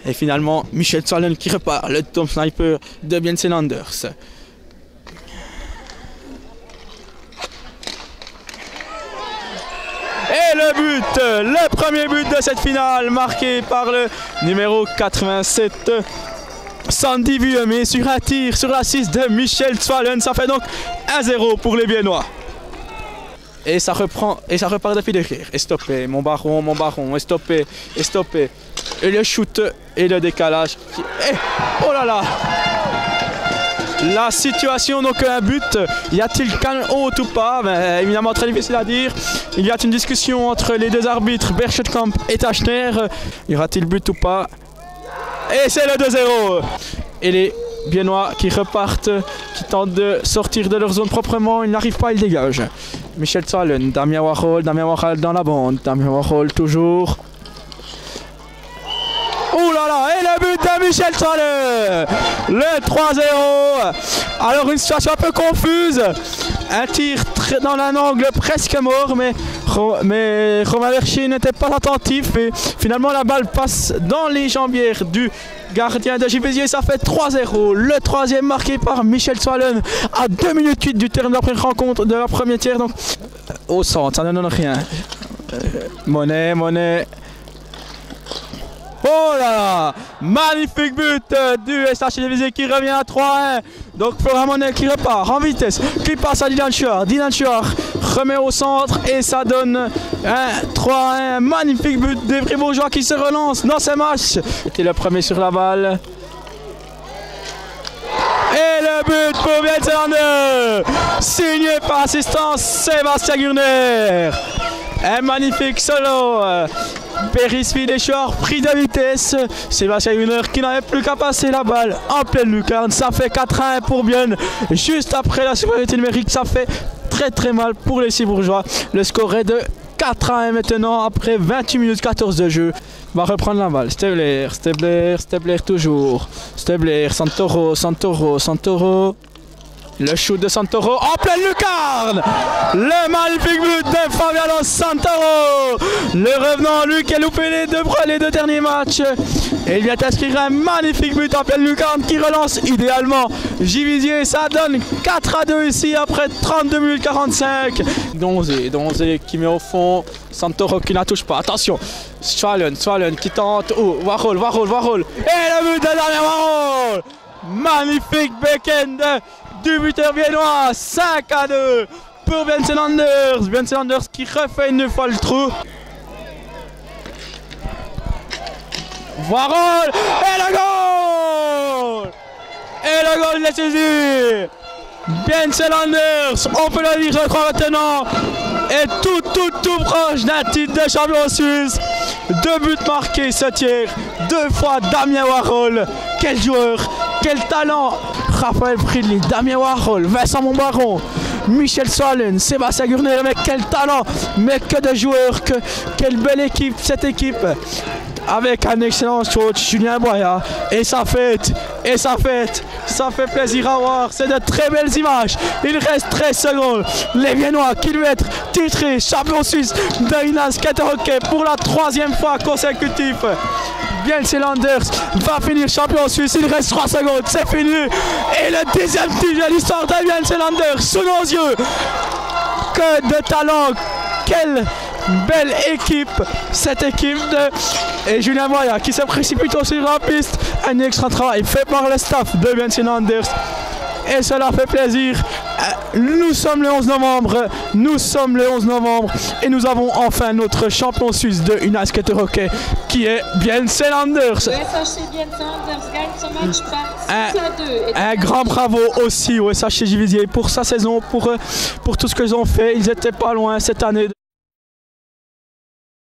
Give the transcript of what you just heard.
Et finalement, Michel Swalen qui repart, le top sniper de Bjensen Anders. Et le premier but de cette finale, marqué par le numéro 87, Sandy Vuillemi, sur un tir sur l'assist de Michel Swalen. Ça fait donc 1-0 pour les Viennois. Et ça repart depuis derrière. Et stoppé, mon baron, et stoppé, et stoppé. Et le shoot et le décalage. Et, oh là là! La situation, donc un but, y a-t-il canne haute ou pas? Ben, évidemment très difficile à dire. Il y a une discussion entre les deux arbitres, Berchetkamp et Tachner. Y aura-t-il but ou pas? Et c'est le 2-0. Et les Viennois qui repartent, qui tentent de sortir de leur zone proprement, ils n'arrivent pas, ils dégagent. Michel Swalen, Damien Warhol dans la bande, Damien Warhol toujours. Ouh là là, et le but de Michel Swalen, le 3-0. Alors une situation un peu confuse, un tir dans un angle presque mort, mais Romain Verchier n'était pas attentif et finalement la balle passe dans les jambières du gardien de Juvisy. Ça fait 3-0, le troisième marqué par Michel Swalen à 2 minutes 8 du terme de la première rencontre de la première tiers. Donc au centre, ça ne donne rien. Monet. Oh là là, magnifique but du SH Juvisy qui revient à 3-1. Donc Florent Monet qui repart en vitesse, qui passe à Dylan Schuart. Dylan Schuart remet au centre et ça donne un 3-1. Magnifique but des Fribourgeois qui se relancent dans ce match. C'était le premier sur la balle. Et le but pour Bjensen Anders, signé par assistance Sébastien Gurner. Un magnifique solo. Périsville et Chouard pris de vitesse. Sébastien Gurner qui n'avait plus qu'à passer la balle en pleine lucarne. Ça fait 4-1 pour Bienne. Juste après la supériorité numérique, ça fait très mal pour les Cibourgeois. Le score est de 4-1 maintenant après 28 minutes 14 de jeu. Va reprendre la balle. Stebler toujours. Stebler, Santoro. Le shoot de Santoro en pleine lucarne. Le magnifique but de Fabiano Santoro. Le revenant, lui qui a loupé les deux derniers matchs. Et il vient inscrire un magnifique but en pleine lucarne qui relance idéalement Juvisy. Ça donne 4-2 ici après 32 minutes 45. Donzé qui met au fond. Santoro qui ne touche pas. Attention. Swalen qui tente. Oh, Warhol. Et le but de Damien Warhol. Magnifique back-end du buteur viennois, 5-2 pour Bjensen Anders. Bjensen Anders qui refait une fois le trou. Warhol et le goal! Et le goal décisif. Bjensen Anders, on peut le dire, je crois maintenant, est tout proche d'un titre de champion suisse. 2 buts marqués ce tiers, 2 fois Damien Warhol. Quel joueur, quel talent! Raphaël Friedli, Damien Warhol, Vincent Monbaron, Michel Swalen, Sébastien Gurner, mais quel talent, mais que de joueurs, quelle belle équipe cette équipe, avec un excellent coach, Julien Boya, et ça fait plaisir à voir, c'est de très belles images. Il reste 13 secondes, les Viennois qui doivent être titrés champion suisse de Inas Hockey pour la 3e fois consécutive. Bjensen Anders va finir champion suisse, il reste 3 secondes, c'est fini. Et le 10e titre de l'histoire de Bjensen Anders sous nos yeux. Que de talent, quelle belle équipe, cette équipe et Julien Moya qui se précipite sur la piste. Un extra travail fait par le staff de Bjensen Anders. Et cela fait plaisir. Nous sommes le 11 novembre et nous avons enfin notre champion suisse de Inas Hockey qui est Bjensen Anders. Le SHC Bjensen Anders gagne son match par 6-2. Un grand bravo aussi au SHC Juvisy pour sa saison, pour tout ce qu'ils ont fait. Ils n'étaient pas loin cette année.